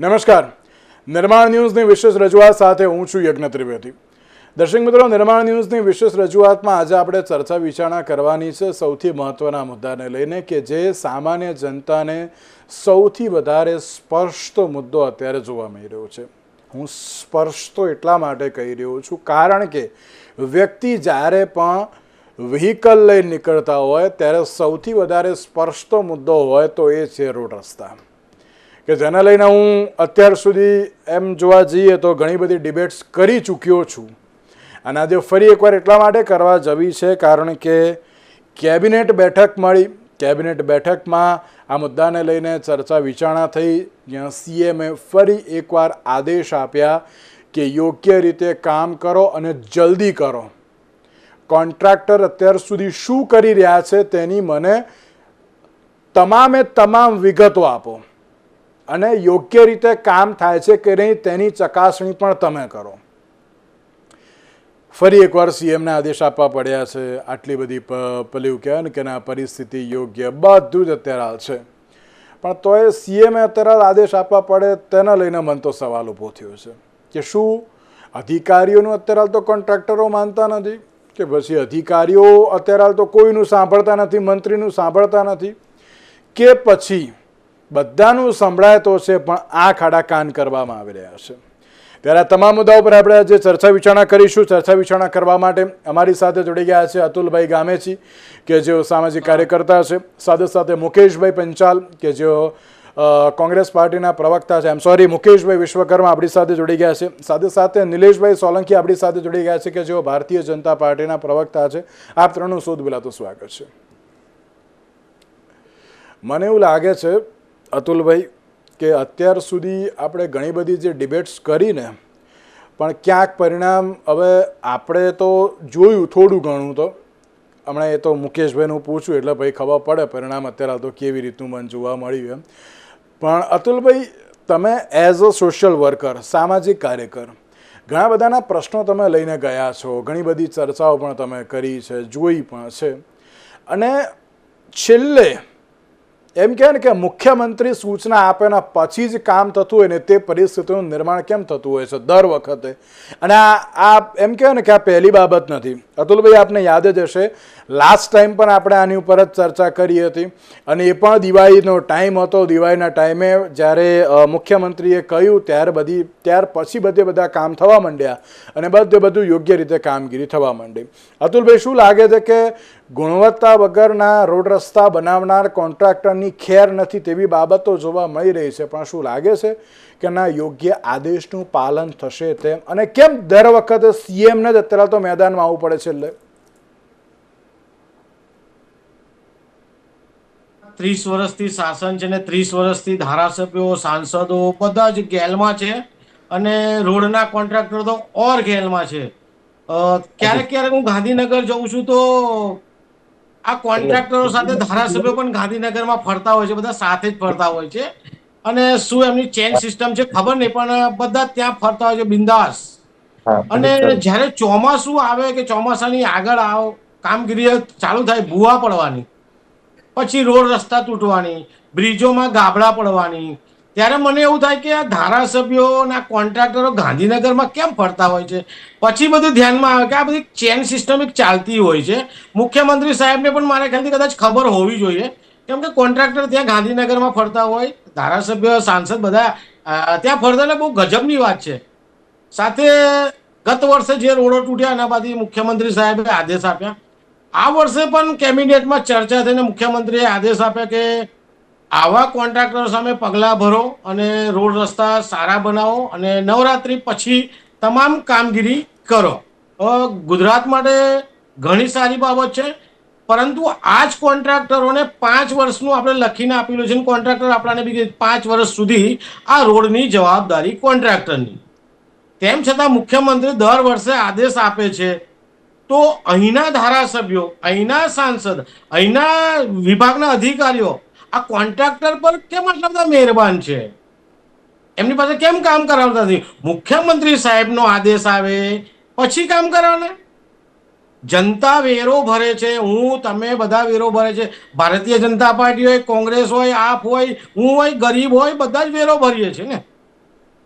નમસ્કાર. નિર્માણ ન્યૂઝની વિશેષ રજૂઆત સાથે હું છું યજ્ઞ ત્રિવેદી. દર્શક મિત્રો, નિર્માણ ન્યૂઝની વિશેષ રજૂઆતમાં આજે આપણે ચર્ચા વિચારણા કરવાની છે સૌથી મહત્વના મુદ્દાને લઈને, કે જે સામાન્ય જનતાને સૌથી વધારે સ્પર્શતો મુદ્દો અત્યારે જોવા મળી રહ્યો છે. હું સ્પર્શતો એટલા માટે કહી રહ્યો છું કારણ કે વ્યક્તિ જ્યારે પણ વ્હીકલ લઈ નીકળતા હોય ત્યારે સૌથી વધારે સ્પર્શતો મુદ્દો હોય તો એ છે રોડ રસ્તા, કે જેને લઈને હું અત્યાર સુધી એમ જોવા જઈએ તો ઘણી બધી ડિબેટ્સ કરી ચૂક્યો છું. અને આજે ફરી એકવાર એટલા માટે કરવા જવી છે કારણ કે કેબિનેટ બેઠક મળી. કેબિનેટ બેઠકમાં આ મુદ્દાને લઈને ચર્ચા વિચારણા થઈ, જ્યાં સીએમએ ફરી એકવાર આદેશ આપ્યા કે યોગ્ય રીતે કામ કરો અને જલ્દી કરો. કોન્ટ્રાક્ટર અત્યાર સુધી શું કરી રહ્યા છે તેની મને તમામે તમામ વિગતો આપો અને યોગ્ય રીતે કામ થાય છે કે નહીં તેની ચકાસણી પણ તમે કરો. ફરી એકવાર સીએમને આદેશ આપવા પડ્યા છે. આટલી બધી પેલું કહેવાય ને કે ના પરિસ્થિતિ યોગ્ય બધું જ અત્યારે હાલ છે, પણ તોય સીએમે અત્યારે આદેશ આપવા પડે તેને લઈને મને તો સવાલ ઊભો થયો છે કે શું અધિકારીઓનું અત્યારે હાલ તો કોન્ટ્રાક્ટરો માનતા નથી, કે પછી અધિકારીઓ અત્યારે હાલ તો કોઈનું સાંભળતા નથી, મંત્રીનું સાંભળતા નથી, કે પછી બધાનું સંભળાય તો છે પણ આંખ આડા કાન કરવામાં આવી રહ્યા છે. ત્યારે આ તમામ મુદ્દાઓ પર આપણે આજે ચર્ચા વિચારણા કરીશું. ચર્ચા વિચારણા કરવા માટે અમારી સાથે જોડી ગયા છે અતુલભાઈ ગામેચી, કે જેઓ સામાજિક કાર્યકર્તા છે, સાથે સાથે મુકેશભાઈ પંચાલ, કે જેઓ કોંગ્રેસ પાર્ટીના પ્રવક્તા છે. મુકેશભાઈ વિશ્વકર્મા આપણી સાથે જોડી ગયા છે. સાથે સાથે નિલેશભાઈ સોલંકી આપણી સાથે જોડી ગયા છે, કે જેઓ ભારતીય જનતા પાર્ટીના પ્રવક્તા છે. આપ ત્રણનું શોધ બોલાતું સ્વાગત છે. મને એવું લાગે છે અતુલભાઈ કે અત્યાર સુધી આપણે ઘણી બધી જે ડિબેટ્સ કરીને પણ ક્યાંક પરિણામ હવે આપણે તો જોયું થોડું ઘણું, તો હમણાં એ તો મુકેશભાઈનું પૂછ્યું એટલે ભાઈ ખબર પડે પરિણામ અત્યારે તો કેવી રીતનું મને જોવા મળ્યું એમ. પણ અતુલભાઈ, તમે એઝ અ સોશિયલ વર્કર, સામાજિક કાર્યકર, ઘણા બધાના પ્રશ્નો તમે લઈને ગયા છો, ઘણી બધી ચર્ચાઓ પણ તમે કરી છે, જોઈ પણ છે, અને છેલ્લે એમ કહે ને કે મુખ્યમંત્રી સૂચના આપેના પછી જ કામ થતું હોય ને તે પરિસ્થિતિનું નિર્માણ કેમ થતું હોય છે દર વખતે. અને આ એમ કહે ને કે આ પહેલી બાબત નથી. અતુલભાઈ, આપને યાદ જ હશે લાસ્ટ ટાઈમ પણ આપણે આની ઉપર જ ચર્ચા કરી હતી, અને એ પણ દિવાળીનો ટાઈમ હતો. દિવાળીના ટાઈમે જ્યારે મુખ્યમંત્રીએ કહ્યું ત્યાર પછી બધા કામ થવા માંડ્યા અને બધું યોગ્ય રીતે કામગીરી થવા માંડી. અતુલભાઈ, શું લાગે છે કે ગુણવત્તા વગરના રોડ રસ્તા બનાવનાર કોન્ટ્રાક્ટરની ખેર નથી તેવી બાબતો જોવા મળી રહી છે, પણ શું લાગે છે કે ના યોગ્ય આદેશનું પાલન થશે તેમ, અને કેમ દર વખતે સીએમને જ અત્યારે તો મેદાનમાં આવવું પડે છે? એટલે 30 વર્ષથી શાસન છે ને 30 વર્ષથી ધારાસભ્યો, સાંસદો બધા જ ગેલમાં છે, અને રોડના કોન્ટ્રાક્ટર તો ઓર ગેલમાં છે. ક્યારેક હું ગાંધીનગર જઉં છું તો આ કોન્ટ્રાક્ટરો સાથે ધારાસભ્યો પણ ગાંધીનગરમાં ફરતા હોય છે, બધા સાથે જ ફરતા હોય છે. અને શું એમની ચેન સિસ્ટમ છે ખબર નહીં, પણ બધા ત્યાં ફરતા હોય છે બિંદાસ. અને જ્યારે ચોમાસું આવે કે ચોમાસાની આગળ કામગીરી ચાલુ થાય, ભૂવા પડવાની, પછી રોડ રસ્તા તૂટવાની, બ્રિજોમાં ગાબડા પડવાની, ત્યારે મને એવું થાય કે આ ધારાસભ્યોના કોન્ટ્રાક્ટરો ગાંધીનગરમાં કેમ ફરતા હોય છે. પછી બધું ધ્યાનમાં આવે કે આ બધી ચેન સિસ્ટમ એક ચાલતી હોય છે. મુખ્યમંત્રી સાહેબને પણ મારા ખ્યાલથી કદાચ ખબર હોવી જોઈએ, કેમ કે કોન્ટ્રાક્ટર ત્યાં ગાંધીનગરમાં ફરતા હોય, ધારાસભ્ય, સાંસદ બધા ત્યાં ફરતા, એટલે બહુ ગજબની વાત છે. સાથે ગત વર્ષે જે રોડો તૂટ્યા એના બાદ મુખ્યમંત્રી સાહેબે આદેશ આપ્યા. આ વર્ષે પણ કેબિનેટમાં ચર્ચા થઈને મુખ્યમંત્રીએ આદેશ આપ્યા કે આવા કોન્ટ્રાક્ટરો સામે પગલાં ભરો અને રોડ રસ્તા સારા બનાવો અને નવરાત્રી પછી તમામ કામગીરી કરો. ગુજરાત માટે ઘણી સારી બાબત છે, પરંતુ આ જ કોન્ટ્રાક્ટરોને 5 વર્ષનું આપણે લખીને આપેલું છે. કોન્ટ્રાક્ટર આપણાને બી 5 વર્ષ સુધી આ રોડની જવાબદારી કોન્ટ્રાક્ટરની. તેમ છતાં મુખ્યમંત્રી દર વર્ષે આદેશ આપે છે, તો અહીંના ધારાસભ્યો, અહીંના સાંસદ, અહીંના વિભાગના અધિકારીઓ આ કોન્ટ્રાક્ટર પર કેમ આટલા બધા મહેરબાન છે? એમની પાસે કેમ કામ કરાવતા નથી? મુખ્યમંત્રી સાહેબનો આદેશ આવે પછી કામ કરાવવાના. જનતા વેરો ભરે છે, તમે બધા વેરો ભરે છે. ભારતીય જનતા પાર્ટી હોય, કોંગ્રેસ હોય, આપ હોય, હું હોય, ગરીબ હોય, બધા જ વેરો ભરીએ છીએ ને.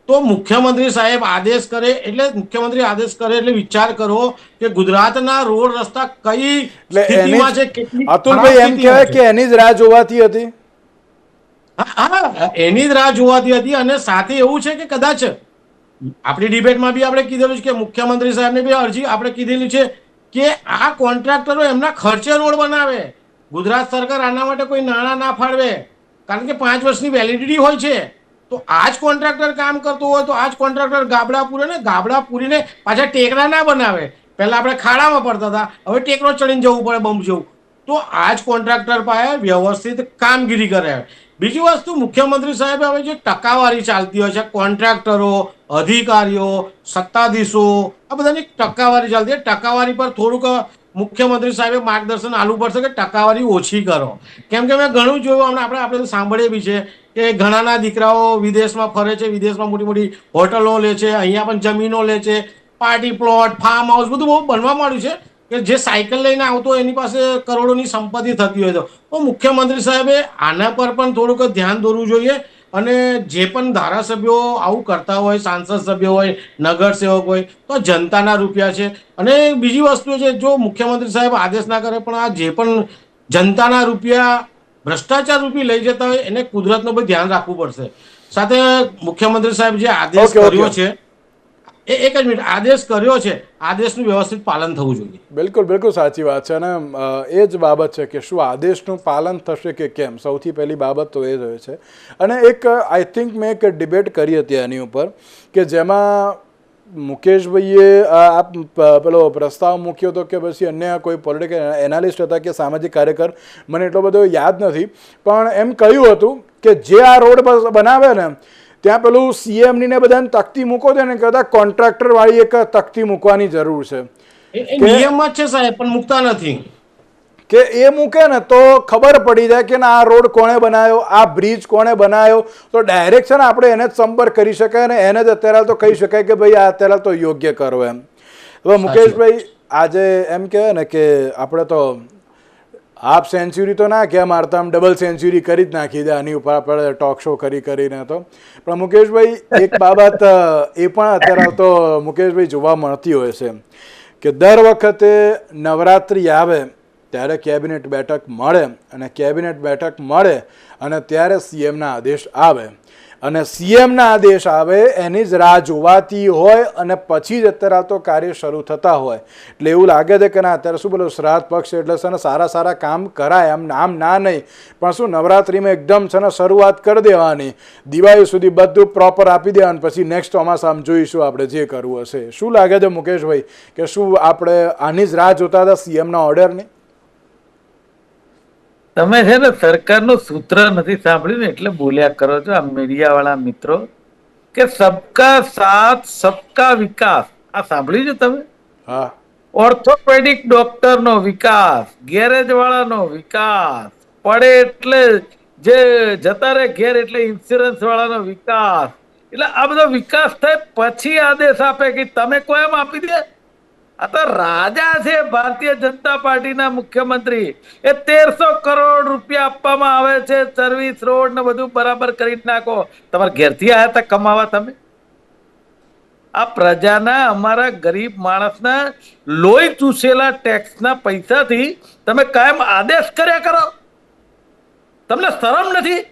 તો મુખ્યમંત્રી સાહેબ આદેશ કરે એટલે વિચાર કરો કે ગુજરાતના રોડ રસ્તા કઈ એટલે એની સ્થિતિમાં છે, જ કેટલી અતુલભાઈ ખરાબ એમ સ્થિતિમાં કહેવાય છે. કે એની જ રાહ જોવાતી હતી. હા, એની જ રાહ જોવાતી હતી. અને સાથે એવું છે કે કદાચ આપણી ડિબેટમાં બી આપણે કીધેલું છે કે મુખ્યમંત્રી સાહેબને બી અરજી આપણે કીધેલી છે કે આ કોન્ટ્રાક્ટરો એમના ખર્ચે રોડ બનાવે. ગુજરાત સરકાર આના માટે કોઈ નાણાં ના ફાળવે, કારણ કે 5 વર્ષની વેલિડિટી હોય છે. તો આ જ કોન્ટ્રાક્ટર કામ કરતો હોય તો આ જ કોન્ટ્રાક્ટર ગાબડા પૂરીને પાછા ટેકરા ના બનાવે. પહેલા આપણે ખાડામાં પડતા હતા, હવે ટેકરો ચડીને જવું પડે બમ્પ જેવું. તો આ જ કોન્ટ્રાક્ટર પાસે વ્યવસ્થિત કામગીરી કરે. બીજી વસ્તુ, મુખ્યમંત્રી સાહેબે હવે જે ટકાવારી ચાલતી હોય છે, કોન્ટ્રાક્ટરો, અધિકારીઓ, સત્તાધીશો, આ બધાની ટકાવારી ચાલતી હોય, ટકાવારી પર થોડુંક મુખ્યમંત્રી સાહેબે માર્ગદર્શન આપવું પડશે કે ટકાવારી ઓછી કરો. કેમ કે મેં ઘણું જોયું, હમણાં આપણે સાંભળીએ બી છે કે ઘણાના દીકરાઓ વિદેશમાં ફરે છે, વિદેશમાં મોટી મોટી હોટલો લે છે, અહીંયા પણ જમીનો લે છે, પાર્ટી પ્લોટ, ફાર્મ હાઉસ બધું બહુ બનવા માંડ્યું છે કે જે સાયકલ લઈને આવતો હોય એની પાસે કરોડોની સંપત્તિ થતી હોય. તો મુખ્યમંત્રી સાહેબે આના પર પણ થોડુંક ધ્યાન દોરવું જોઈએ. અને જે પણ ધારાસભ્યો આવું કરતા હોય, સાંસદ સભ્યો હોય, નગરસેવક હોય, તો જનતાના રૂપિયા છે. અને બીજી વસ્તુ છે, જો મુખ્યમંત્રી સાહેબ આદેશ ના કરે પણ આ જે પણ જનતાના રૂપિયા ભ્રષ્ટાચાર રૂપી લઈ જતા હોય એને કુદરતનું પણ ધ્યાન રાખવું પડશે. સાથે મુખ્યમંત્રી સાહેબ જે આદેશ ઓકે ઓકે કર્યો છે, એક જ મિનિટ, આદેશ કર્યો છે, આદેશનું વ્યવસ્થિત પાલન થવું જોઈએ. બિલકુલ બિલકુલ સાચી વાત છે. અને એ જ બાબત છે કે શું આદેશનું પાલન થશે કે કેમ, સૌથી પહેલી બાબત તો એ જ હોય છે. અને એક આઈ થિંક મેં એક ડિબેટ કરી હતી આની ઉપર કે જેમાં મુકેશભાઈએ પેલો પ્રસ્તાવ મૂક્યો હતો કે પછી અન્ય કોઈ પોલિટિકલ એનાલિસ્ટ હતા કે સામાજિક કાર્યકર, મને એટલો બધો યાદ નથી, પણ એમ કહ્યું હતું કે જે આ રોડ બનાવે ને ત્યાં પેલું સીએમની ને બધાને તકતી મૂકો છે ને, કદાચ કોન્ટ્રાક્ટર વાળી એક તકતી મૂકવાની જરૂર છે. એ નિયમમાં જ છે સાહેબ, પણ મૂકતા નથી. કે એ મૂકે ને તો ખબર પડી જાય કે આ રોડ કોણે બનાવ્યો, આ બ્રિજ કોણે બનાવ્યો, તો ડાયરેક્ટ છે ને આપણે એને જ સંપર્ક કરી શકાય ને એને જ અત્યારે તો કહી શકાય કે ભાઈ આ અત્યારે તો યોગ્ય કરો એમ. તો મુકેશભાઈ, આજે એમ કહેવાય ને કે આપણે તો હાફ સેન્ચુરી તો ના ક્યાં મારતા, આમ ડબલ સેન્ચુરી કરી જ નાખી દે આની ઉપર આપણે ટોક શો કરીને. તો પણ મુકેશભાઈ, એક બાબત એ પણ અત્યારે તો મુકેશભાઈ જોવા મળતી હોય છે કે દર વખતે નવરાત્રિ આવે ત્યારે કેબિનેટ બેઠક મળે, અને કેબિનેટ બેઠક મળે અને ત્યારે સીએમના આદેશ આવે, અને સીએમના આદેશ આવે એની જ રાહ જોવાતી હોય, અને પછી જ અત્યારે તો કાર્ય શરૂ થતા હોય. એટલે એવું લાગે છે કે ના અત્યારે શું બોલો શ્રાદ્ધ પક્ષ એટલે છે ને સારા સારા કામ કરાય, આમ ના નહીં, પણ શું નવરાત્રિમાં એકદમ છે ને શરૂઆત કરી દેવાની, દિવાળી સુધી બધું પ્રોપર આપી દેવાનું, પછી નેક્સ્ટ ચોમાસામાં જોઈશું આપણે જે કરવું હશે. શું લાગે છે મુકેશભાઈ કે શું આપણે આની જ રાહ જોતા હતા સીએમના ઓર્ડરની? તમે છે ને સરકારનું સૂત્ર નથી સાંભળ્યું ને એટલે બોલ્યા કરો છો આ મીડિયા વાળા મિત્રો, કે સબકા સાથ સબકા વિકાસ. આ સાંભળ્યું છે તમે? હા. ઓર્થોપેડિક ડોક્ટર નો વિકાસ, ગેરેજ વાળાનો વિકાસ, પડે એટલે જે જતા રહે ઘેર એટલે ઇન્સ્યોરન્સ વાળાનો વિકાસ. એટલે આ બધો વિકાસ થાય પછી આદેશ આપે કે તમે કોઈ એમ આપી દે. આ તો રાજા છે ભારતીય જનતા પાર્ટીના મુખ્યમંત્રી. એ 1300 કરોડ રૂપિયા આપવામાં આવે છે, સર્વિસ રોડ ને બધું બરાબર કરી નાખો. તમારા ઘેરથી આયા હતા કમાવા તમે? આ પ્રજાના, અમારા ગરીબ માણસના લોહી ચૂસેલા ટેક્સના પૈસાથી તમે કાયમ આદેશ કર્યા કરો. તમને શરમ નથી?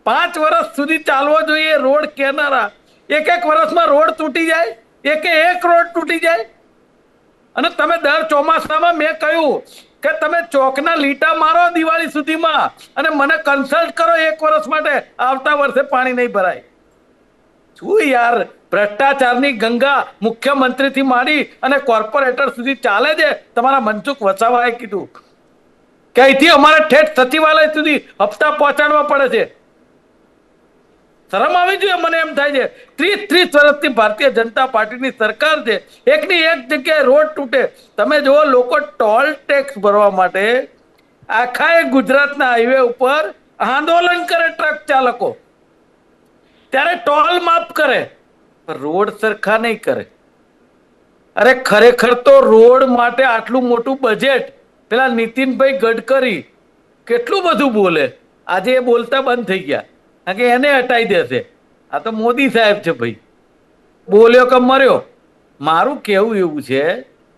5 વર્ષ સુધી ચાલવો જોઈએ રોડ કેનારા, એક વર્ષમાં રોડ તૂટી જાય, એક રોડ તૂટી જાય. અને તમે દર ચોમાસામાં મેં કહ્યું કે તમે ચોકના લીટા મારો દિવાળી સુધીમાં અને મને કન્સલ્ટ કરો 1 વર્ષ માટે, આવતા વર્ષે પાણી નહીં ભરાય. શું યાર, ભ્રષ્ટાચારની ગંગા મુખ્યમંત્રીથી માંડી અને કોર્પોરેટર સુધી ચાલે છે. તમારા મનસુખ વસાવાએ કીધું કે અહીંથી અમારે ઠેઠ સચિવાલય સુધી હપ્તા પહોંચાડવા પડે છે. શરમ આવી જોઈએ. મને એમ થાય છે 30 વર્ષથી ભારતીય જનતા પાર્ટીની સરકાર છે, એકની એક જગ્યાએ રોડ તૂટે. તમે જુઓ, લોકો ટોલ ટેક્સ ભરવા માટે આખા ગુજરાતના હાઈવે ઉપર આંદોલન કરે ટ્રક ચાલકો, ત્યારે ટોલ માફ કરે, રોડ સરખા નહીં કરે. અરે ખરેખર તો રોડ માટે આટલું મોટું બજેટ પેલા નીતિનભાઈ ગડકરી કેટલું બધું બોલે, આજે એ બોલતા બંધ થઈ ગયા કારણ કે એને હટાઈ દેશે. આ તો મોદી સાહેબ છે ભાઈ, બોલ્યો કે મર્યો. મારું કેવું એવું છે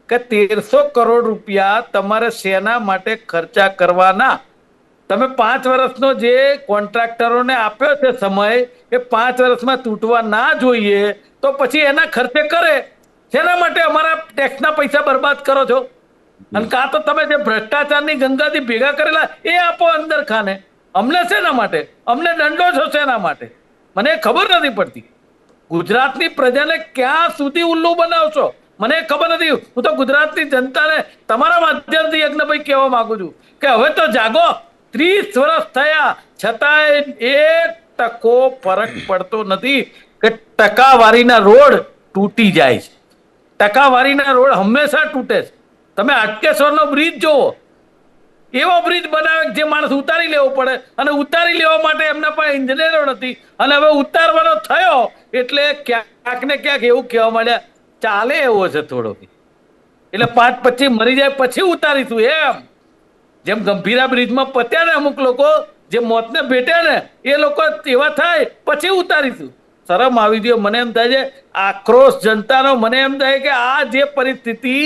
કે 1300 કરોડ રૂપિયા તમારે શેના માટે ખર્ચા કરવાના? તમે 5 વર્ષનો જે કોન્ટ્રાક્ટરોને આપ્યો છે સમય, એ 5 વર્ષમાં તૂટવા ના જોઈએ, તો પછી એના ખર્ચે કરે. શેના માટે અમારા ટેક્સના પૈસા બરબાદ કરો છો? અને કાં તો તમે જે ભ્રષ્ટાચારની ગંગાથી ભેગા કરેલા એ આપો અંદર ખાને. અમને શેના માટે? અમને દંડો છો શેના માટે? મને ખબર નથી પડતી. ગુજરાતની પ્રજાને ક્યાં સુધી ઉલ્લુ બનાવશો મને ખબર નથી. હું તો ગુજરાતની જનતાને તમારા માધ્યમથી યજ્ઞભાઈ કહેવા માંગુ છું કે હવે તો જાગો. 30 વર્ષ થયા છતાંય 1% ફરક પડતો નથી કે ટકાવારીના રોડ તૂટી જાય છે. ટકાવારીના રોડ હંમેશા તૂટે છે. તમે હાટકેશ્વરનો બ્રિજ જોવો, એવો બ્રિજ બનાવે જે માણસ ઉતારી લેવો પડે, અને ઉતારી લેવા માટે એમના પાસે ઇન્જિનિયરો નથી, અને હવે ઉતારવાનો થયો એટલે ક્યાંક ને ક્યાંક એવું કહેવા માંડ્યા ચાલે એવો છે થોડો, એટલે 5 પછી મરી જાય પછી ઉતારીશું. એમ જેમ ગંભીરા બ્રિજમાં પત્યા ને અમુક લોકો જે મોતને ભેટ્યા ને એ લોકો એવા થાય પછી ઉતારીશું. શરમ આવી ગયો. મને એમ થાય છે આક્રોશ જનતાનો, મને એમ થાય કે આ જે પરિસ્થિતિ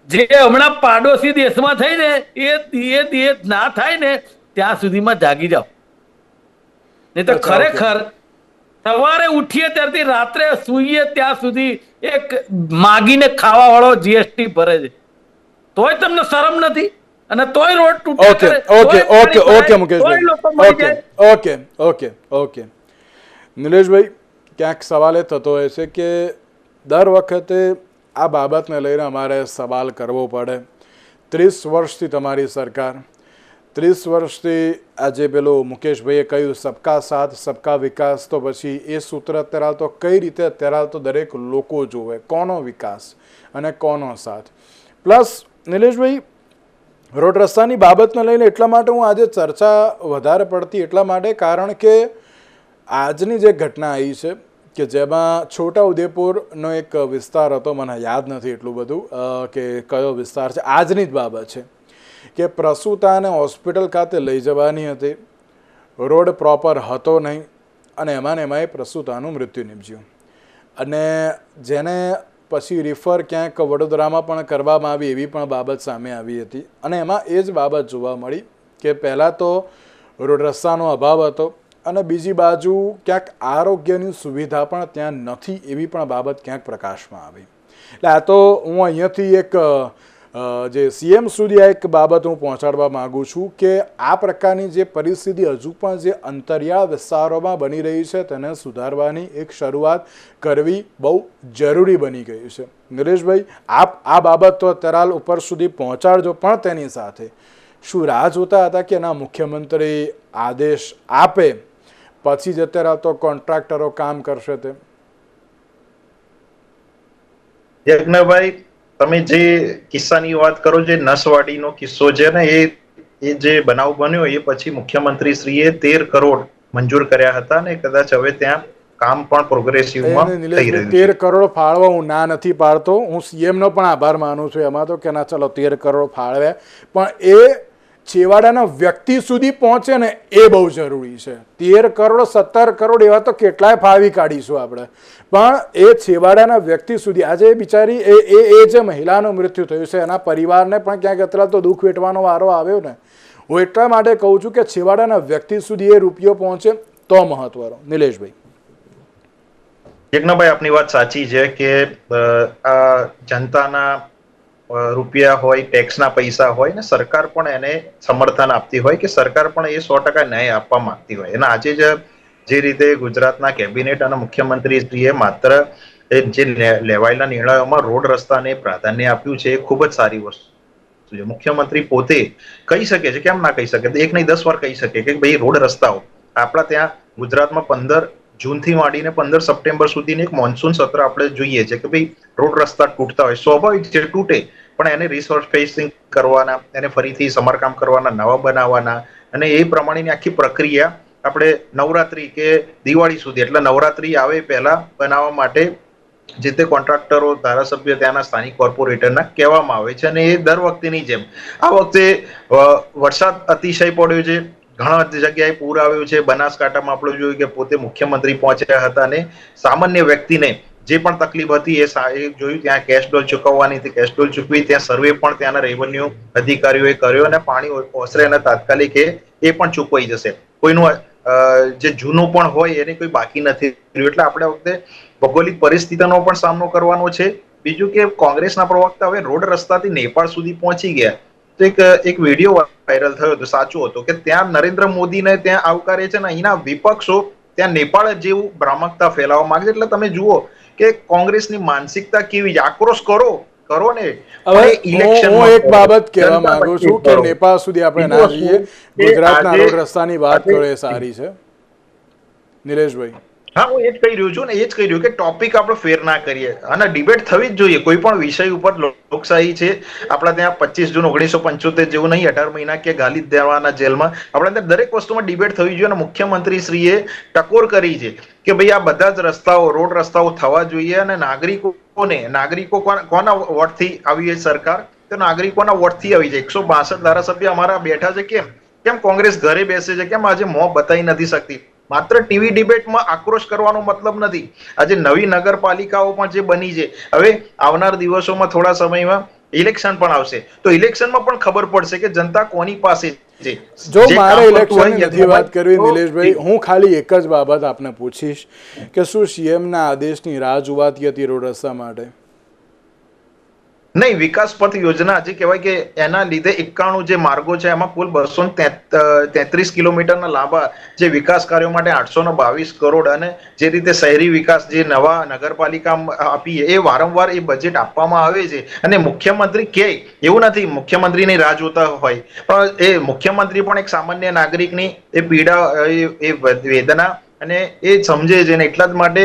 જે હમણાં પાડોશી દેશમાં થઈ ને એ દેશ ના થાય ને ત્યાં સુધીમાં જાગી જાઓ. નહીં તો ખરેખર સવારે ઉઠીએ ત્યારથી રાત્રે સૂઈએ ત્યાં સુધી એક માગીને ખાવા વાળો જીએસટી ભરે છે, તોય તમને શરમ નથી, અને તોય રોડ તૂટે. ઓકે મુકેશભાઈ, ઓકે નિલેશભાઈ, ક્યાંક સવાલ એ થતો હોય છે કે દર વખતે આ બાબતને લઈને અમારે સવાલ કરવો પડે. 30 વર્ષથી તમારી સરકાર, 30 વર્ષથી આજે પેલું મુકેશભાઈએ કહ્યું સબકા સાથ સબકા વિકાસ, તો પછી એ સૂત્ર અત્યારે તો કઈ રીતે અત્યારે તો દરેક લોકો જોવે કોનો વિકાસ અને કોનો સાથ. પ્લસ નિલેશભાઈ, રોડ રસ્તાની બાબતને લઈને એટલા માટે હું આજે ચર્ચા વધારે પડતી એટલા માટે કારણ કે આજની જે ઘટના આવી છે કે જેમાં છોટાઉદેપુરનો એક વિસ્તાર હતો, મને યાદ નથી એટલું બધું કે કયો વિસ્તાર છે, આજની જ બાબત છે કે પ્રસૂતાને હોસ્પિટલ ખાતે લઈ જવાની હતી, રોડ પ્રોપર હતો નહીં, અને એમાં એ પ્રસૂતાનું મૃત્યુ નીપજ્યું, અને જેને પછી રિફર ક્યાંક વડોદરામાં પણ કરવામાં આવી એવી પણ બાબત સામે આવી હતી. અને એમાં એ જ બાબત જોવા મળી કે પહેલાં તો રોડ રસ્તાનો અભાવ હતો, અને બીજી બાજુ ક્યાંક આરોગ્યની સુવિધા પણ ત્યાં નથી એવી પણ બાબત ક્યાંક પ્રકાશમાં આવી. એટલે આ તો હું અહીંયાથી એક જે સીએમ સુધી આ એક બાબત હું પહોંચાડવા માગું છું કે આ પ્રકારની જે પરિસ્થિતિ હજુ પણ જે અંતરિયાળ વિસ્તારોમાં બની રહી છે તેને સુધારવાની એક શરૂઆત કરવી બહુ જરૂરી બની ગઈ છે. નરેશભાઈ, આપ આ બાબત તો અત્યારે ઉપર સુધી પહોંચાડજો, પણ તેની સાથે શું રાહ જોતા હતા કે ના મુખ્યમંત્રી આદેશ આપે પછી જ અત્યારે તો કોન્ટ્રાક્ટરો કામ કરશે? તે યજ્ઞભાઈ, તમે જે કિસ્સાની વાત કરો, જે નસવાડીનો કિસ્સો છે ને, એ જે બનાવ બન્યો એ પછી મુખ્યમંત્રી શ્રીએ 13 કરોડ મંજૂર કર્યા હતા, ને કદાચ હવે ત્યાં કામ પણ પ્રોગ્રેસિવમાં થઈ રહ્યું છે. 13 કરોડ ફાળવા હું ના નથી પાડતો, હું સીએમ નો પણ આભાર માનું છું એમાં તો કે ના ચલો 13 કરોડ ફાળવે, પણ એ છેવાડાના વ્યક્તિ સુધી પહોંચે ને એ બહુ જરૂરી છે. 13 કરોડ 17 કરોડ એવા તો કેટલાય ફાવી કાઢીશું આપણે, પણ એ છેવાડાના વ્યક્તિ સુધી. આજે બિચારી એ જે મહિલાનું મૃત્યુ થયું છે એના પરિવારને પણ ક્યાંક અત્યારે તો દુઃખ વેઠવાનો વારો આવ્યો ને. હું એટલા માટે કહું છું કે છેવાડાના વ્યક્તિ સુધી એ રૂપિયો પહોંચે તો મહત્વનો. નિલેશભાઈ, યજ્ઞભાઈ, આપની વાત સાચી છે કે આ જનતાના રૂપિયા હોય, ટેક્સના પૈસા હોય ને, સરકાર પણ એને સમર્થન આપતી હોય કે સરકાર પણ એ 100% ન્યાય આપવા માંગતી હોય. અને આજે જે રીતે ગુજરાતના કેબિનેટ અને મુખ્યમંત્રીશ્રીએ માત્ર જે લેવાયેલા નિર્ણયોમાં રોડ રસ્તાને પ્રાધાન્ય આપ્યું છે એ ખૂબ જ સારી વસ્તુ છે. મુખ્યમંત્રી પોતે કહી શકે છે, કેમ ના કહી શકે, 1 નહીં 10 વાર કહી શકે કે ભાઈ રોડ રસ્તાઓ આપણા ત્યાં ગુજરાતમાં 15 જૂનથી માંડીને 15 સપ્ટેમ્બર સુધીની એક મોન્સૂન સત્ર આપણે જોઈએ છે કે ભાઈ રોડ રસ્તા તૂટતા હોય, સ્વાભાવિક છે તૂટે, પણ એને રિસર્ફેસિંગ કરવાના, એને ફરીથી સમારકામ કરવાના, નવા બનાવવાના, અને એ પ્રમાણેની આખી પ્રક્રિયા આપણે નવરાત્રી કે દિવાળી સુધી, એટલે નવરાત્રી આવે પહેલા બનાવવા માટે જે તે કોન્ટ્રાક્ટરો, ધારાસભ્ય, ત્યાંના સ્થાનિક કોર્પોરેટરના કહેવામાં આવે છે. અને એ દર વખતેની જેમ આ વખતે વરસાદ અતિશય પડ્યો છે, ઘણા જગ્યાએ પૂર આવ્યું છે. બનાસકાંઠામાં આપણે જોયું કે પોતે મુખ્યમંત્રી પહોંચ્યા હતા અને સામાન્ય વ્યક્તિને જે પણ તકલીફ હતી એ જોયું. ત્યાં કેશ ડોલ ચૂકવવાની હતી, કેશ ડોલ ચૂકવી. ત્યાં સર્વે પણ ત્યાંના રેવન્યુ અધિકારીઓએ કર્યો અને પાણી ઓસરે અને તાત્કાલિક એ પણ ચૂકવાઈ જશે. કોઈનું જે જૂનું પણ હોય એને કોઈ બાકી નથી રહ્યું. એટલે આપણે વખતે ભૌગોલિક પરિસ્થિતિનો પણ સામનો કરવાનો છે. બીજું કે કોંગ્રેસના પ્રવક્તા હવે રોડ રસ્તાથી નેપાળ સુધી પહોંચી ગયા. તો એક વિડીયો વાયરલ થયો હતો, સાચું હતો, કે ત્યાં નરેન્દ્ર મોદીને ત્યાં આવકારે છે ને અહીંના વિપક્ષો ત્યાં નેપાળ જેવું ભ્રામકતા ફેલાવવા માંગે છે. એટલે તમે જુઓ કે કોંગ્રેસની માનસિકતા કેવી, આક્રોશ કરો ને. હવે હું એક બાબત કહેવા માંગુ છું કે નેપાળ સુધી આપણે ના જઈએ. ગુજરાતના રોડ રસ્તાની વાત કરો એ સારી છે. નિલેશભાઈ, હા, હું એ જ કહી રહ્યો છું ને, એ જ કહી રહ્યું કે ટોપિક આપણે ફેર ના કરીએ અને ડિબેટ થવી જ જોઈએ કોઈ પણ વિષય ઉપર. લોકશાહી છે આપણા ત્યાં. 25 જૂન 1975 જેવું નહીં 18 મહિના કે ગાલી જ દેવાના જેલમાં. આપણા ત્યાં દરેક વસ્તુમાં ડિબેટ થવી જોઈએ. અને મુખ્યમંત્રી શ્રીએ ટકોર કરી છે કે ભાઈ આ બધા જ રસ્તાઓ, રોડ રસ્તાઓ થવા જોઈએ. અને નાગરિકો કોના વોટથી આવી છે સરકાર? તો નાગરિકોના વોટથી આવી છે. 162 ધારાસભ્ય અમારા બેઠા છે. કેમ કોંગ્રેસ ઘરે બેસે છે? કેમ આજે મોં બતાવી નથી શકતી? માત્ર ટીવી ડિબેટમાં આક્રોશ કરવાનો મતલબ નથી. આજે નવી નગરપાલિકાઓ પણ જે બની છે, હવે આવનાર દિવસોમાં થોડા સમયમાં ઇલેક્શન પણ આવશે. તો ઇલેક્શનમાં પણ ખબર પડશે કે જનતા કોની પાસે છે. જો મારે ઇલેક્શનની નથી વાત કરવી નિલેશભાઈ, હું ખાલી એક જ બાબત આપને પૂછીશ કે શું સીએમના આદેશની રાહ જોવાતી હતી રોડ રસ્તા માટે? નહીં, વિકાસ પથ યોજના જે કહેવાય કે એના લીધે 91 જે માર્ગો છે એમાં કુલ 233 કિલોમીટરના લાંબા જે વિકાસ કાર્યો માટે 822 કરોડ અને જે રીતે શહેરી વિકાસ જે નવા નગરપાલિકા આપી એ વારંવાર એ બજેટ આપવામાં આવે છે. અને મુખ્યમંત્રી કે એવું નથી મુખ્યમંત્રીની રાહ જોતા હોય, પણ એ મુખ્યમંત્રી પણ એક સામાન્ય નાગરિકની એ પીડા, એ વેદના અને એ સમજે છે. ને એટલા જ માટે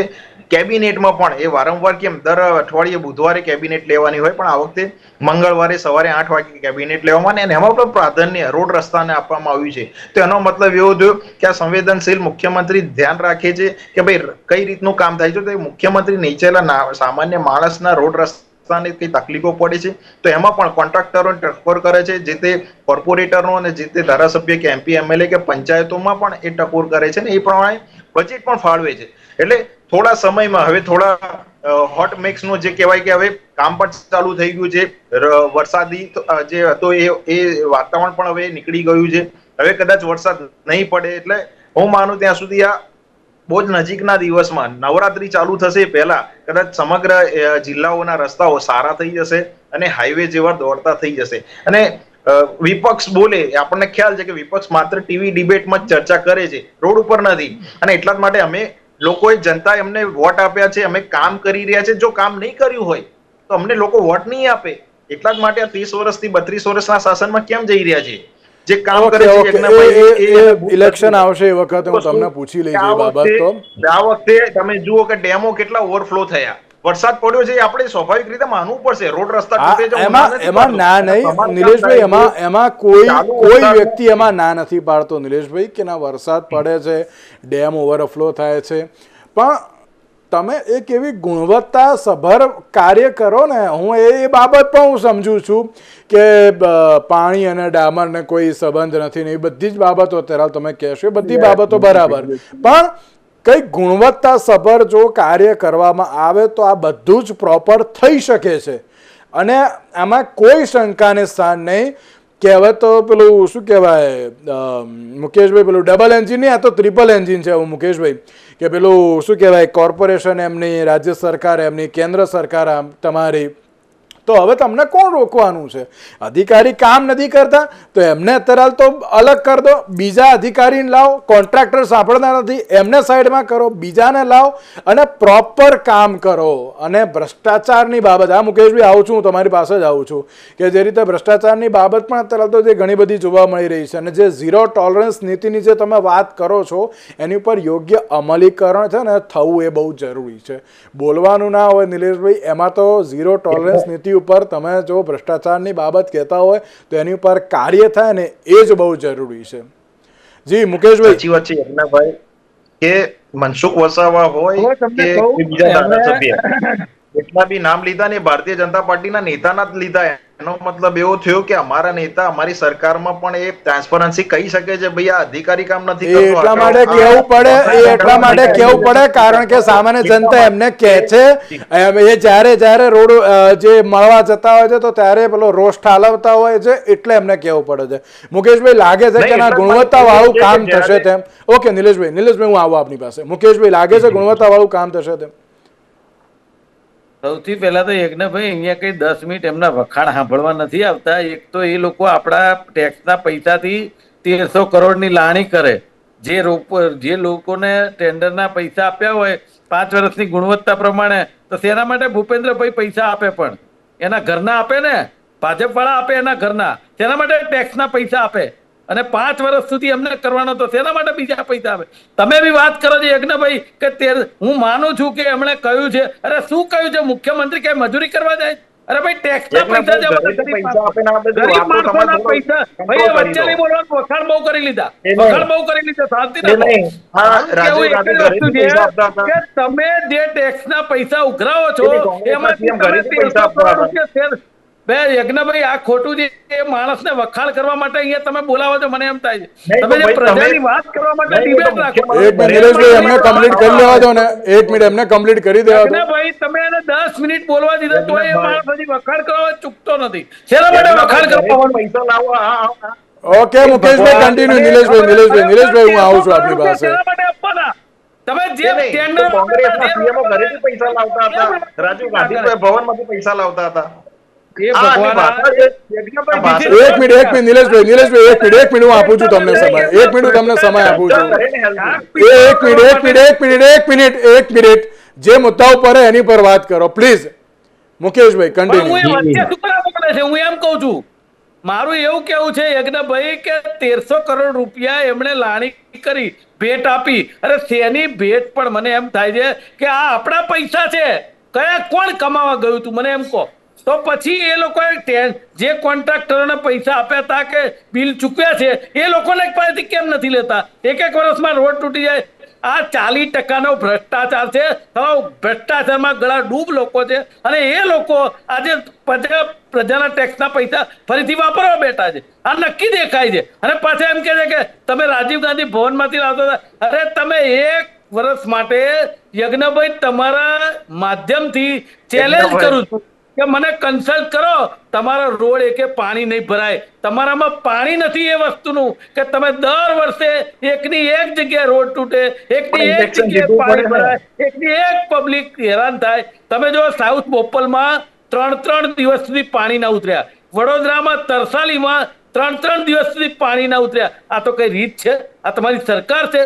કેબિનેટમાં પણ એ વારંવાર, કેમ દર અઠવાડિયે બુધવારે કેબિનેટ લેવાની હોય, પણ આ વખતે મંગળવારે સવારે 8 વાગે કેબિનેટ લેવામાં અને એમાં પણ પ્રાધાન્ય રોડ રસ્તાને આપવામાં આવ્યું છે. તો એનો મતલબ એવો થયો કે આ સંવેદનશીલ મુખ્યમંત્રી ધ્યાન રાખે છે કે ભાઈ કઈ રીતનું કામ થાય છે. તો મુખ્યમંત્રી નીચેલા સામાન્ય માણસના રોડ રસ્તાની કઈ તકલીફો પડે છે તો એમાં પણ કોન્ટ્રાક્ટરો ટકોર કરે છે. જે તે કોર્પોરેટરનો અને જે તે ધારાસભ્ય કે એમપી એમએલએ કે પંચાયતોમાં પણ એ ટકોર કરે છે ને એ પ્રમાણે બજેટ પણ ફાળવે છે. એટલે થોડા સમયમાં હવે થોડા હોટ મિક્સ નું જે કહેવાય કે હવે કામ પણ ચાલુ થઈ ગયું છે. વરસાદી જે હતો એ વાતાવરણ પણ હવે નીકળી ગયું છે. હવે કદાચ વરસાદ નહીં પડે એટલે હું માનું ત્યાં સુધી આ બહુ જ નજીકના દિવસમાં નવરાત્રી ચાલુ થશે પહેલા કદાચ સમગ્ર જિલ્લાઓના રસ્તાઓ સારા થઈ જશે અને હાઈવે જેવા દોડતા થઈ જશે. અને વિપક્ષ બોલે, આપણને ખ્યાલ છે કે વિપક્ષ માત્ર ટીવી ડિબેટમાં જ ચર્ચા કરે છે, રોડ ઉપર નથી. અને એટલા જ માટે અમે લોકોએ, જનતા એમને વોટ આપ્યા છે, અમે કામ કરી રહ્યા છે. જો કામ નહીં કર્યું હોય તો અમને લોકો વોટ નહીં આપે. એટલા જ માટે આ 30 વર્ષથી 32 વર્ષના શાસનમાં કેમ જઈ રહ્યા છે? જે કામ કરે છે ઇલેક્શન આવશે એ વખતે હું તમને પૂછી લઈશ એ બાબત. તો આ વખતે તમે જુઓ કે ડેમો કેટલા ઓવરફ્લો થયા. વરસાદ પડ્યો છે આપણે સ્વાભાવિક રીતે માનવું પડશે. રોડ રસ્તા તૂટે છે, એમાં ના નહીં નિલેશભાઈ, એમાં કોઈ વ્યક્તિ એમાં ના નથી પાડતો નિલેશભાઈ કે ના વરસાદ પડે છે, ડેમ ઓવરફ્લો થાય છે, પણ તમે એક એવી ગુણવત્તા સભર કાર્ય કરો ને. હું એ બાબત પણ હું સમજુ છું કે પાણી અને ડામરને કોઈ સંબંધ નથી ને એ બધી જ બાબતો અત્યારે તમે કહેશો એ બધી બાબતો બરાબર, પણ કઈ ગુણવત્તા સભર જો કાર્ય કરવામાં આવે તો આ બધું જ પ્રોપર થઈ શકે છે. અને આમાં કોઈ શંકાને સ્થાન નહીં. કહેવાય તો પેલું શું કહેવાય મુકેશભાઈ, પેલું ડબલ એન્જિન નહીં, આ તો ટ્રિપલ એન્જિન છે મુકેશભાઈ. કે પેલું શું કહેવાય કોર્પોરેશન એમની, રાજ્ય સરકાર એમની, કેન્દ્ર સરકાર તમારી. તો હવે તમને કોણ રોકવાનું છે? અધિકારી કામ નથી કરતા તો એમને અત્યારે તો અલગ કરી દો, બીજા અધિકારીને લાવો. કોન્ટ્રાક્ટર સાંભળતા નથી એમને સાઈડમાં કરો, બીજાને લાવો અને પ્રોપર કામ કરો. અને ભ્રષ્ટાચારની બાબત, આ મુકેશભાઈ આવું છું, હું તમારી પાસે જ આવું છું કે જે રીતે ભ્રષ્ટાચારની બાબત પણ અત્યારે તો જે ઘણી બધી જોવા મળી રહી છે અને જે ઝીરો ટોલરન્સ નીતિની જે તમે વાત કરો છો એની ઉપર યોગ્ય અમલીકરણ છે ને થવું એ બહુ જરૂરી છે. બોલવાનું ના હોય નિલેશભાઈ, એમાં તો ઝીરો ટોલરન્સ નીતિ ઉપર તમે જો ભ્રષ્ટાચારની બાબત કહેતા હોય તો એની ઉપર કાર્ય થાય ને એ જ બહુ જરૂરી છે. જી મુકેશભાઈ. સાચી વાત છે યજ્ઞભાઈ, કે મનસુખ વસાવા હોય કે બીજા ધારાસભ્ય, એટલા બી નામ લીધા ને ભારતીય જનતા પાર્ટીના નેતાના જ લીધા એનો મતલબ એવો થયો કે અમારા નેતા અમારી સરકારમાં પણ એ ટ્રાન્સપરન્સી કહી શકે છે ભાઈ આ અધિકારી કામ નથી એ કરતો, એટલા માટે કહેવું પડે, એ એટલા માટે કહેવું પડે કારણ કે સામાન્ય જનતા એમને કહે છે, એ જ્યારે રોડ જે મળવા જતા હોય છે તો ત્યારે પેલો રોષ ઠાલવતા હોય છે, એટલે એમને કહેવું પડે છે. મુકેશભાઈ, લાગે છે કે ના ગુણવત્તા વાળું કામ થશે તેમ? ઓકે નિલેશભાઈ, હું આવું આપની પાસે. મુકેશભાઈ, લાગે છે ગુણવત્તા વાળું કામ થશે તેમ? સૌથી પહેલા તો યજ્ઞભાઈ અહીંયા કઈ 10 મિનિટ એમના વખાણ સાંભળવા નથી આવતા. એક તો એ લોકો આપણા ટેક્સના પૈસાથી 1300 કરોડની લાણી કરે. જે લોકોને ટેન્ડરના પૈસા આપ્યા હોય 5 વર્ષની ગુણવત્તા પ્રમાણે, તો તેના માટે ભૂપેન્દ્રભાઈ પૈસા આપે, પણ એના ઘરના આપે ને, ભાજપ વાળા આપે એના ઘરના, તેના માટે ટેક્સના પૈસા આપે. અને 5 વર્ષ સુધી એમને કરવાનો તો તેના માટે બીજા પૈસા આપે. તમે બી વાત કરો છો યજ્ઞભાઈ કે હું માનું છું કે એમણે કહ્યું છે. અરે શું કહ્યું છે? મુખ્યમંત્રી કઈ મજૂરી કરવા જાય? અરે ભાઈ ટેક્સના પૈસા ગરીબ માણસોના પૈસા. ભાઈ વચ્ચે નહીં બોલવાનું, વખાણ બહુ કરી લીધા, વખાણ બહુ કરી લીધા, શાંતિ રાખો. કે તમે જે ટેક્સના પૈસા ઉઘરાવો છો એમાંથી તમે 1300 કરોડ રૂપિયા યજ્ઞભાઈ આ ખોટું છે. એ માણસને વખાણ કરવા માટે અહીંયા તમે બોલાવો છો, મને એમ થાય છે તમે જે પ્રજાની વાત કરવા માટે ડિબેટ રાખો. એક મિનિટ નિલેશભાઈ, એમને કમ્પ્લીટ કરી લેવા દો ને, એક મિનિટ એમને કમ્પ્લીટ કરી દેવા દો. યજ્ઞભાઈ તમે એને 10 મિનિટ બોલવા દીધો તો એ માણસ હજી વખાણ કરવા ચૂકતો નથી. શેના માટે વખાણ કરવા? ઓકે મુકેશભાઈ, કન્ટિન્યુ. નિલેશભાઈ, હું આવું છું આપની પાસે. શેના માટે આપવાના? તમે જે ટેન્ડર કોંગ્રેસના સીએમઓ ઘરેથી પૈસા લાવતા હતા, રાજીવ ગાંધી ભવનમાંથી પૈસા લાવતા હતા. એ ભગવાન એક મિનિટ નિલેશભાઈ, એક મિનિટ હું આપું છું તમને સમય. એક મિનિટ તમને સમય આપું છું. એક મિનિટ જે મુદ્દા ઉપર એની પર વાત કરો પ્લીઝ. Mukeshbhai continue. હું એમ કઉ છું, મારું એવું કેવું છે યજ્ઞભાઈ કે 1300 કરોડ રૂપિયા એમણે લાણી કરી, ભેટ આપી. અરે શેની ભેટ? પણ મને એમ થાય છે કે આ આપણા પૈસા છે. કયા કોણ કમાવા ગયું તું મને એમ કહો. તો પછી એ લોકોએ જે કોન્ટ્રાક્ટરોને પૈસા આપ્યા હતા કે બિલ ચૂક્યા છે એ લોકોને પાસેથી કેમ નથી લેતા? એક વર્ષમાં રોડ તૂટી જાય. આ 40% ભ્રષ્ટાચાર છે. ભ્રષ્ટાચારમાં ગળા ડૂબ લોકો છે અને એ લોકો આજે પ્રજાના ટેક્સના પૈસા ફરીથી વાપરવા બેઠા છે. આ નક્કી દેખાય છે. અને પાછા એમ કે છે કે તમે રાજીવ ગાંધી ભવનમાંથી લાવતા હતા. અરે તમે 1 વર્ષ માટે યજ્ઞભાઈ તમારા માધ્યમથી ચેલેન્જ કરું છું કે મને કન્સલ્ટ કરો. તમારો રોડ એકે પાણી નહીં ભરાય. તમારામાં પાણી નથી એ વસ્તુનું કે તમે દર વર્ષે એકની એક જગ્યાએ રોડ તૂટે, એકની એક જગ્યાએ પાણી ભરાય, એકની એક પબ્લિક હેરાન થાય. તમે જો સાઉથ બોપલમાં 3 દિવસ સુધી પાણી ના ઉતર્યા, વડોદરામાં તરસાલીમાં 3 દિવસ સુધી પાણી ના ઉતર્યા. આ તો કઈ રીત છે? આ તમારી સરકાર છે?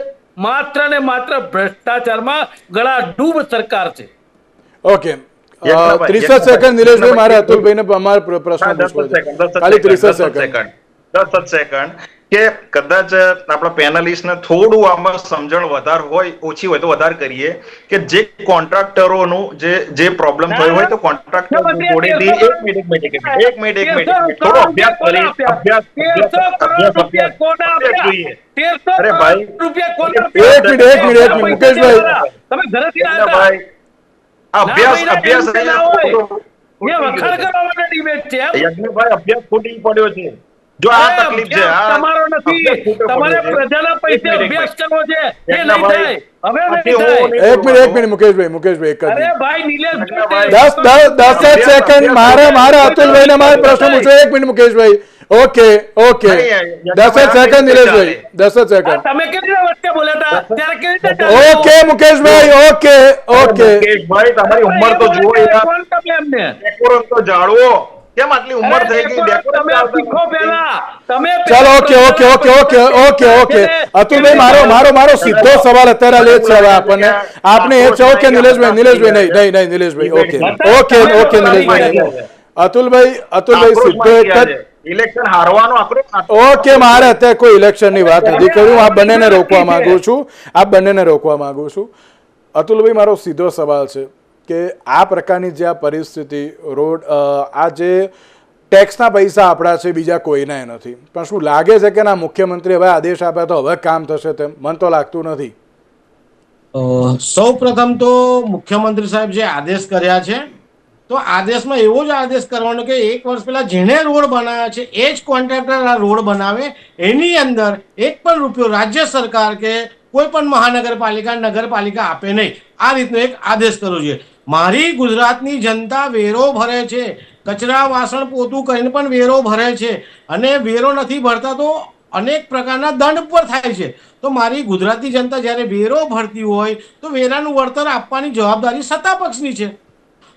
માત્ર ને માત્ર ભ્રષ્ટાચારમાં ગળા ડૂબ સરકાર છે. ઓકે, 30 સેકન્ડ નિલેશભાઈ, મારે અતુલભાઈને અમારો પ્રશ્ન પૂછવો છે. ખાલી 30 સેકન્ડ કે કદાચ આપણા પેનલિસ્ટને થોડું આમાં સમજણ વધારે હોય, ઓછી હોય તો વધારે કરીએ કે જે કોન્ટ્રાક્ટરોનું જે પ્રોબ્લેમ થયો હોય તો કોન્ટ્રાક્ટર જોડેથી એક મિનિટ થોડો અભ્યાસ કરી અરે ભાઈ એક મિનિટ મુકેશભાઈ, તમે ઘરેથી આવ્યા અભ્યાસ અભ્યાસ ફૂટી પડ્યો છે. જો આ તકલીફ છે, તમારો નથી. તમારે પ્રજાના પૈસે અભ્યાસ કરવો છે. એ નહીં થાય. હવે એક મિનિટ મુકેશભાઈ એક અરે ભાઈ નિલેશ 10 સેકન્ડ મારે અતુલભાઈને મારે પ્રશ્ન પૂછો. એક મિનિટ મુકેશભાઈ. ઓકે 10 સેકન્ડ નિલેશભાઈ, 10 સેકન્ડ. તમે કેવી રીતે વચ્ચે બોલ્યા હતા ત્યારે કેવી રીતે? ઓકે મુકેશભાઈ, ઓકે મુકેશભાઈ તમારી ઉંમર તો જુઓ યાર. કોણ તમે એમને ડેકોરમ તો જાળવો. કેમ આટલી ઉંમર થઈ ગઈ? તમે શીખો પહેલા. તમે ચલો ઓકે. અતુલભાઈ મારો સીધો સવાલ અત્યારે લે છે. હવે આપને એ છો કે નિલેશભાઈ નહીં નિલેશભાઈ. ઓકે નિલેશભાઈ. અતુલભાઈ સીધો એક જ ઇલેક્શન હારવાનો આક્રોશ. ઓકે, મારે અત્યારે કોઈ ઇલેક્શનની વાત નથી કરી. આ બંનેને રોકવા માંગુ છું. અતુલભાઈ, મારો સીધો સવાલ છે કે આ પ્રકારની જે આ પરિસ્થિતિ, રોડ, આ જે ટેક્સના પૈસા આપણા છે, બીજા કોઈના નથી, પણ શું લાગે છે કે ના મુખ્યમંત્રી હવે આદેશ આપ્યા તો હવે કામ થશે તેમ? મને તો લાગતું નથી. સૌ પ્રથમ તો મુખ્યમંત્રી સાહેબ જે આદેશ કર્યા છે તો આદેશમાં એવો જ આદેશ કરવાનો કે 1 વર્ષ પહેલા જેણે રોડ બનાવ્યા છે એ જ કોન્ટ્રાક્ટર આ રોડ બનાવે, એની અંદર એક પણ રૂપિયો રાજ્ય સરકાર કે કોઈ પણ મહાનગરપાલિકા નગરપાલિકા આપે નહીં. આ રીતનો એક આદેશ કરવો જોઈએ. મારી ગુજરાતની જનતા વેરો ભરે છે, કચરા વાસણ પોતું કરીને પણ વેરો ભરે છે, અને વેરો નથી ભરતા તો અનેક પ્રકારના દંડ પર થાય છે. તો મારી ગુજરાતની જનતા જ્યારે વેરો ભરતી હોય તો વેરાનું વળતર આપવાની જવાબદારી સત્તા પક્ષની છે.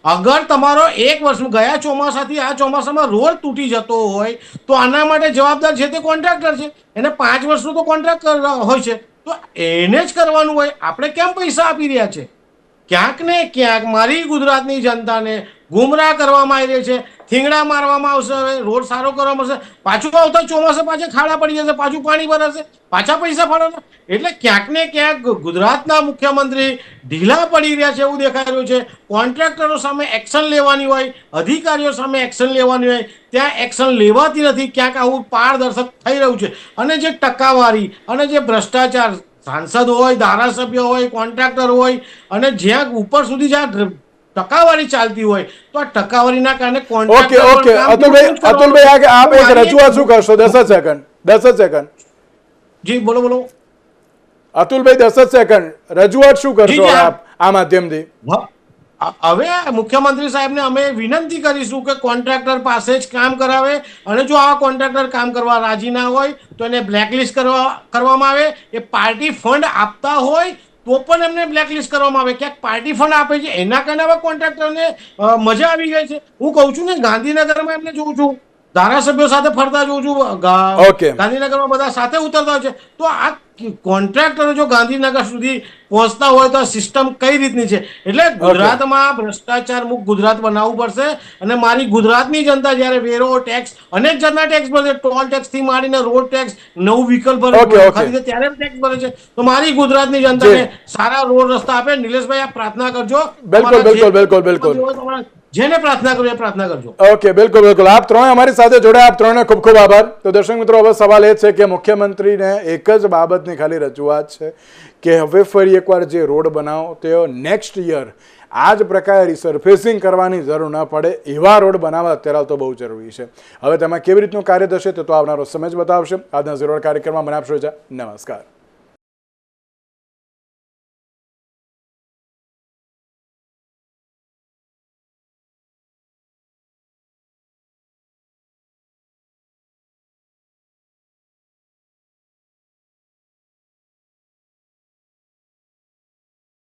અગર તમારો 1 વર્ષ ગયા ચોમાસાથી આ ચોમાસામાં રોડ તૂટી જતો હોય તો આના માટે જવાબદાર છે તે કોન્ટ્રાક્ટર છે. એને 5 વર્ષનો તો કોન્ટ્રાક્ટ હોય છે, તો એને જ કરવાનું હોય. આપણે કેમ પૈસા આપી રહ્યા છે? ક્યાંક ને ક્યાંક મારી ગુજરાતની જનતાને ગુમરાહ કરવામાં આવી રહી છે. થીંગડા મારવામાં આવશે, હવે રોડ સારો કરવામાં આવશે, પાછું આવતા ચોમાસે પાછા ખાડા પડી જશે, પાછું પાણી ભરાશે, પાછા પૈસા ફાળવશે. એટલે ક્યાંક ને ક્યાંક ગુજરાતના મુખ્યમંત્રી ઢીલા પડી રહ્યા છે એવું દેખાઈ રહ્યું છે. કોન્ટ્રાક્ટરો સામે એક્શન લેવાની હોય, અધિકારીઓ સામે એક્શન લેવાની હોય, ત્યાં એક્શન લેવાતી નથી. ક્યાંક આવું પારદર્શક થઈ રહ્યું છે. અને જે ટકાવારી અને જે ભ્રષ્ટાચાર, સાંસદ હોય, ધારાસભ્ય હોય, કોન્ટ્રાક્ટર હોય, અને જ્યાં ઉપર સુધી જ્યાં ટકાવારી ચાલતી હોય તો આ ટકાવારીના કારણે ઓકે અતુલભાઈ આપ એક રજૂઆત શું કરશો? 10 સેકન્ડ. જી બોલો બોલો અતુલભાઈ, 10 સેકન્ડ. રજૂઆત શું કરશો આપ આ માધ્યમથી? હવે મુખ્યમંત્રી સાહેબને અમે વિનંતી કરીશું કે કોન્ટ્રાક્ટર પાસે જ કામ કરાવે, અને જો આવા કોન્ટ્રાક્ટર કામ કરવા રાજી ના હોય તો એને બ્લેકલિસ્ટ કરવામાં આવે. એ પાર્ટી ફંડ આપતા હોય તો પણ એમને બ્લેકલિસ્ટ કરવામાં આવે. ક્યાંક પાર્ટી ફંડ આપે છે એના કારણે આવા કોન્ટ્રાક્ટરને મજા આવી ગઈ છે. હું કહું છું ને, ગાંધીનગરમાં એમને જોઉં છું, ધારાસભ્યો સાથે ફરતા જોઉં છું, ગાંધીનગરમાં બધા સાથે ઉતરતા હોય છે. તો આ કોન્ટ્રાક્ટરો જો ગાંધીનગર સુધી પહોંચતા હોય તો આ સિસ્ટમ કઈ રીતની છે? એટલે ગુજરાતમાં ભ્રષ્ટાચાર મુક્ત ગુજરાત બનાવવું પડશે. અને મારી ગુજરાતની જનતા જ્યારે વેરો, ટેક્સ, અનેક જાતના ટેક્સ ભરે છે, ટોલ ટેક્સ થી માંડીને રોડ ટેક્સ, નવું વ્હીકલ ખરીદે ત્યારે ટેક્સ ભરે છે. તો મારી ગુજરાતની જનતાને સારા રોડ રસ્તા આપે. નિલેશભાઈ, આપ પ્રાર્થના કરજો. બિલકુલ. જેને પ્રાર્થના કરજો એ પ્રાર્થના કરજો. ઓકે, બિલકુલ. આપ ત્રણે અમારી સાથે જોડાયા, આપ ત્રણને ખૂબ ખૂબ આભાર. તો દર્શક મિત્રો, હવે સવાલ એ છે કે મુખ્યમંત્રીને એક જ બાબતની ખાલી રજૂઆત છે કે હવે ફરી એકવાર જે રોડ બનાવો તે નેક્સ્ટ યર આ જ પ્રકારે રિસર્ફેસિંગ કરવાની જરૂર ન પડે એવા રોડ બનાવવા અત્યારે તો બહુ જરૂરી છે. હવે તેમાં કેવી રીતનું કાર્ય થશે તે તો આવનારો સમય જ બતાવશે. આજના ઝીરો કાર્યક્રમમાં મને આપશો. નમસ્કાર.